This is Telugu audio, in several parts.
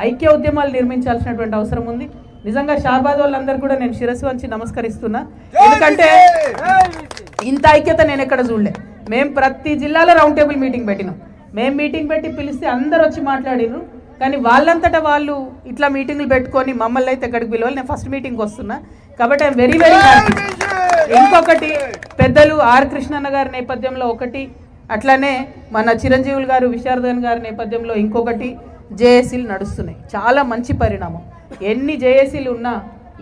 ఐక్య ఉద్యమాలు నిర్మించాల్సినటువంటి అవసరం ఉంది. నిజంగా షాబాద్ వాళ్ళందరూ కూడా నేను శిరస్సు వంచి నమస్కరిస్తున్నా. ఎందుకంటే ఇంత ఐక్యత నేను ఎక్కడ చూడలే. మేము ప్రతి జిల్లాలో రౌండ్ టేబుల్ మీటింగ్ పెట్టినాం. మేము మీటింగ్ పెట్టి పిలిస్తే అందరు వచ్చి మాట్లాడిను. కానీ వాళ్ళంతటా వాళ్ళు ఇట్లా మీటింగ్లు పెట్టుకొని మమ్మల్ని అయితే ఎక్కడికి పిలవాలి. నేను ఫస్ట్ మీటింగ్కి వస్తున్నా కాబట్టి ఐఎమ్ వెరీ వెరీ హ్యాపీ. ఇంకొకటి పెద్దలు ఆర్ కృష్ణన్న గారి నేపథ్యంలో ఒకటి, అట్లానే మన చిరంజీవులు గారు విశారదన్ గారి నేపథ్యంలో ఇంకొకటి జేఏసీలు నడుస్తున్నాయి. చాలా మంచి పరిణామం. ఎన్ని జేఏసీలు ఉన్నా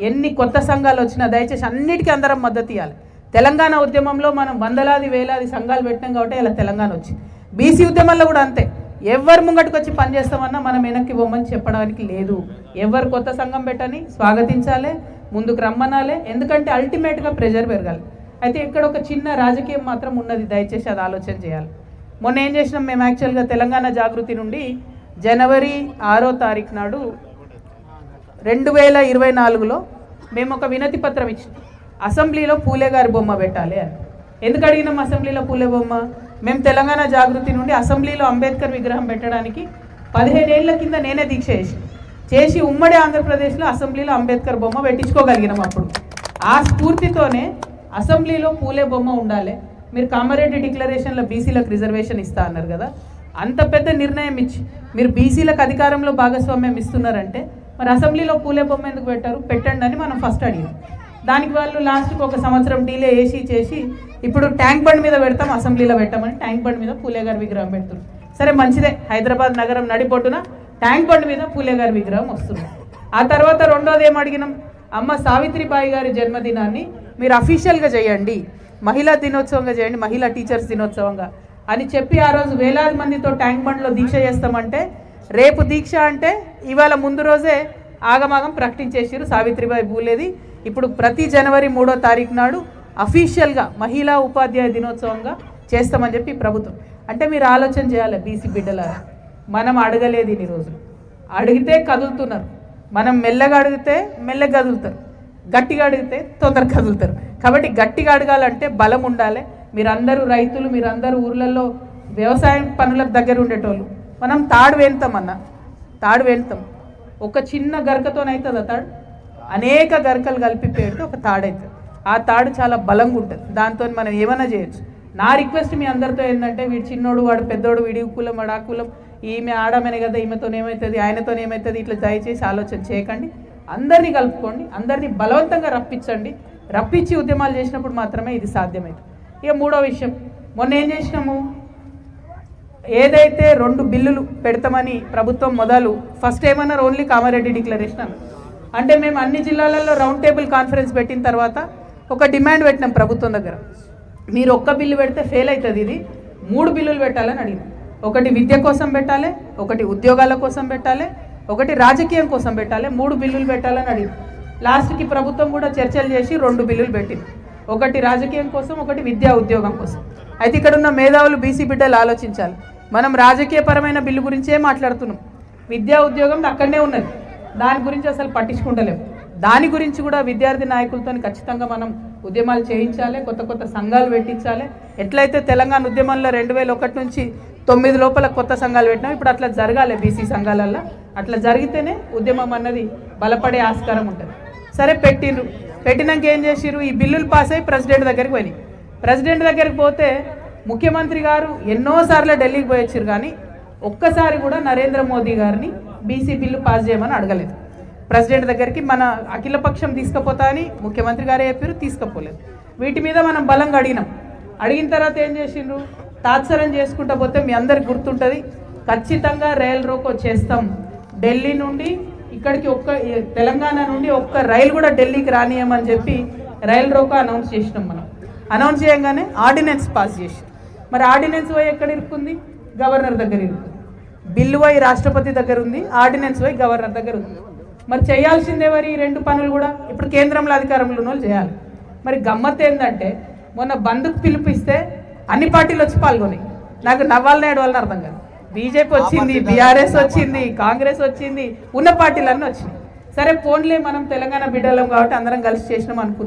ఎన్ని కొత్త సంఘాలు వచ్చినా దయచేసి అన్నిటికీ అందరం మద్దతు ఇవ్వాలి. తెలంగాణ ఉద్యమంలో మనం వందలాది వేలాది సంఘాలు పెట్టినాం కాబట్టి ఇలా తెలంగాణ వచ్చి బీసీ ఉద్యమంలో కూడా అంతే. ఎవరు ముంగటికి వచ్చి పనిచేస్తామన్నా మనం వెనక్కి పోమని చెప్పడానికి లేదు. ఎవరు కొత్త సంఘం పెట్టని స్వాగతించాలి, ముందుకు రమ్మనాలి. ఎందుకంటే అల్టిమేట్గా ప్రెజర్ పెరగాలి. అయితే ఇక్కడ ఒక చిన్న రాజకీయం మాత్రం ఉన్నది, దయచేసి అది ఆలోచన చేయాలి. మొన్న ఏం చేసినాం మేము యాక్చువల్గా తెలంగాణ జాగృతి నుండి జనవరి 6వ తారీఖు నాడు 2024లో మేము ఒక వినతి పత్రం ఇచ్చినాం. అసెంబ్లీలో పూలే గారి బొమ్మ పెట్టాలి అని. ఎందుకు అడిగినాం అసెంబ్లీలో పూలే బొమ్మ? మేము తెలంగాణ జాగృతి నుండి అసెంబ్లీలో అంబేద్కర్ విగ్రహం పెట్టడానికి 15 ఏళ్ల కింద నేనే దీక్ష చేసి ఉమ్మడి ఆంధ్రప్రదేశ్లో అసెంబ్లీలో అంబేద్కర్ బొమ్మ పెట్టించుకోగలిగినాం. అప్పుడు ఆ స్ఫూర్తితోనే అసెంబ్లీలో పూలే బొమ్మ ఉండాలి. మీరు కామారెడ్డి డిక్లరేషన్లో బీసీలకు రిజర్వేషన్ ఇస్తా అన్నారు కదా, అంత పెద్ద నిర్ణయం ఇచ్చి మీరు బీసీలకు అధికారంలో భాగస్వామ్యం ఇస్తున్నారంటే మరి అసెంబ్లీలో పూలే బొమ్మ ఎందుకు పెట్టారు? పెట్టండి అని మనం ఫస్ట్ అడిగాం. దానికి వాళ్ళు లాస్ట్కి 1 సంవత్సరం డిలే చేసి ఇప్పుడు ట్యాంక్ బండ్ మీద పెడతాం, అసెంబ్లీలో పెట్టామని ట్యాంక్ బండ్ మీద పూలే గారి విగ్రహం పెడుతున్నారు. సరే మంచిదే, హైదరాబాద్ నగరం నడిపొట్టున ట్యాంక్ బండ్ మీద పూలే గారి విగ్రహం వస్తుంది. ఆ తర్వాత రెండోది ఏం అడిగినాం, అమ్మ సావిత్రిబాయి గారి జన్మదినాన్ని మీరు అఫీషియల్గా చేయండి, మహిళా దినోత్సవంగా చేయండి, మహిళా టీచర్స్ దినోత్సవంగా అని చెప్పి ఆ రోజు వేలాది మందితో ట్యాంక్ బండ్లో దీక్ష చేస్తామంటే రేపు దీక్ష అంటే ఇవాళ ముందు రోజే ఆగమాగం ప్రకటించేసారు సావిత్రిబాయి పూలేది. ఇప్పుడు ప్రతి జనవరి 3వ తారీఖు నాడు అఫీషియల్గా మహిళా ఉపాధ్యాయ దినోత్సవంగా చేస్తామని చెప్పి ప్రభుత్వం. అంటే మీరు ఆలోచన చేయాలి బీసీ బిడ్డలారా, మనం అడగలేదు ఇన్ని రోజులు, అడిగితే కదులుతున్నారు. మనం మెల్లగా అడిగితే మెల్లగా కదులుతారు, గట్టిగా అడిగితే తొందరగా కదులుతారు. కాబట్టి గట్టిగా అడగాలంటే బలం ఉండాలి. మీరందరూ రైతులు, మీరందరూ ఊర్లలో వ్యవసాయం పనులకు దగ్గర ఉండేటోళ్ళు. మనం తాడు వేస్తాం, ఒక చిన్న గరకతోనవుతుంది. ఆ తాడు అనేక గరకలు కలిపి పెడితే ఒక తాడు అవుతుంది. ఆ తాడు చాలా బలంగా ఉంటుంది, దాంతో మనం ఏమైనా చేయొచ్చు. నా రిక్వెస్ట్ మీ అందరితో ఏంటంటే, వీడు చిన్నోడు వాడు పెద్దోడు, వీడి కులం వాడు ఆ కులం, ఈమె ఆడమనే కదా ఈమెతో ఏమవుతుంది ఆయనతో ఏమవుతుంది, ఇట్లా దయచేసి ఆలోచన చేయకండి. అందరినీ కలుపుకోండి, అందరినీ బలవంతంగా రప్పించి ఉద్యమాలు చేసినప్పుడు మాత్రమే ఇది సాధ్యమవుతుంది. ఇక మూడో విషయం, మొన్న ఏం చేసినాము, ఏదైతే 2 బిల్లులు పెడతామని ప్రభుత్వం మొదలు ఫస్ట్ ఏమన్నారు, ఓన్లీ కామారెడ్డి డిక్లరేషన్ అన్నారు. అంటే మేము అన్ని జిల్లాలలో రౌండ్ టేబుల్ కాన్ఫరెన్స్ పెట్టిన తర్వాత ఒక డిమాండ్ పెట్టినాం ప్రభుత్వం దగ్గర, మీరు ఒక్క బిల్లు పెడితే ఫెయిల్ అవుతుంది, ఇది 3 బిల్లులు పెట్టాలని అడిగినాం. ఒకటి విద్య కోసం పెట్టాలి, ఒకటి ఉద్యోగాల కోసం పెట్టాలి, ఒకటి రాజకీయం కోసం పెట్టాలి, 3 బిల్లులు పెట్టాలని అడిగినాం. లాస్ట్కి ప్రభుత్వం కూడా చర్చలు చేసి 2 బిల్లులు పెట్టింది, ఒకటి రాజకీయం కోసం, ఒకటి విద్యా ఉద్యోగం కోసం. అయితే ఇక్కడ ఉన్న మేధావులు బీసీ బిడ్డలు ఆలోచించాలి. మనం రాజకీయపరమైన బిల్లు గురించే మాట్లాడుతున్నాం, విద్యా ఉద్యోగం అక్కడనే ఉన్నది, దాని గురించి అసలు పట్టించుకుంటలేము. దాని గురించి కూడా విద్యార్థి నాయకులతో ఖచ్చితంగా మనం ఉద్యమాలు చేయించాలి, కొత్త సంఘాలు పెట్టించాలి. ఎట్లయితే తెలంగాణ ఉద్యమంలో 2001 నుంచి 9 లోపల కొత్త సంఘాలు పెట్టినాం, ఇప్పుడు అట్లా జరగాలి బీసీ సంఘాలల్లో. అట్లా జరిగితేనే ఉద్యమం అన్నది బలపడే ఆస్కారం ఉంటుంది. సరే పెట్టినాక ఏం చేసిరు, ఈ బిల్లులు పాస్ అయ్యి ప్రెసిడెంట్ దగ్గరికి పోయినాయి. ప్రెసిడెంట్ దగ్గరికి పోతే ముఖ్యమంత్రి గారు ఎన్నోసార్లు ఢిల్లీకి పోయొచ్చారు, కానీ ఒక్కసారి కూడా నరేంద్ర మోదీ గారిని బీసీ బిల్లు పాస్ చేయమని అడగలేదు. ప్రెసిడెంట్ దగ్గరికి మన అఖిలపక్షం తీసుకుపోతా అని ముఖ్యమంత్రి గారే చెప్పారు, తీసుకుపోలేదు. వీటి మీద మనం బలంగా అడిగిన తర్వాత ఏం చేసిండ్రు, తాత్సరం చేసుకుంటా పోతే మీ అందరికి గుర్తుంటుంది, ఖచ్చితంగా రైలు రోకో చేస్తాం, ఢిల్లీ నుండి ఇక్కడికి తెలంగాణ నుండి ఒక్క రైలు కూడా ఢిల్లీకి రానియమని చెప్పి రైలు రోకో అనౌన్స్ చేసినాం. మనం అనౌన్స్ చేయగానే ఆర్డినెన్స్ పాస్ చేసి, మరి ఆర్డినెన్స్ పోయి ఎక్కడ ఇరుక్కుంది, గవర్నర్ దగ్గర ఇరుక్కుంది. బిల్లు పోయి రాష్ట్రపతి దగ్గర ఉంది, ఆర్డినెన్స్ పోయి గవర్నర్ దగ్గర ఉంది. మరి చేయాల్సిందే మరి ఈ 2 పనులు కూడా ఇప్పుడు కేంద్రంలో అధికారంలో ఉన్న వాళ్ళు చేయాలి. మరి గమ్మత్ ఏంటంటే, మొన్న బంద్కు పిలిపిస్తే అన్ని పార్టీలు వచ్చి పాల్గొనాయి. నాకు నవ్వాలని ఏడవాలని అర్థం కాదు. బీజేపీ వచ్చింది, బీఆర్ఎస్ వచ్చింది, కాంగ్రెస్ వచ్చింది, ఉన్న పార్టీలన్నీ వచ్చినాయి. సరే ఫోన్లే మనం తెలంగాణ బిడ్డలం కాబట్టి అందరం కలిసి చేసినాం అనుకుంటున్నాం.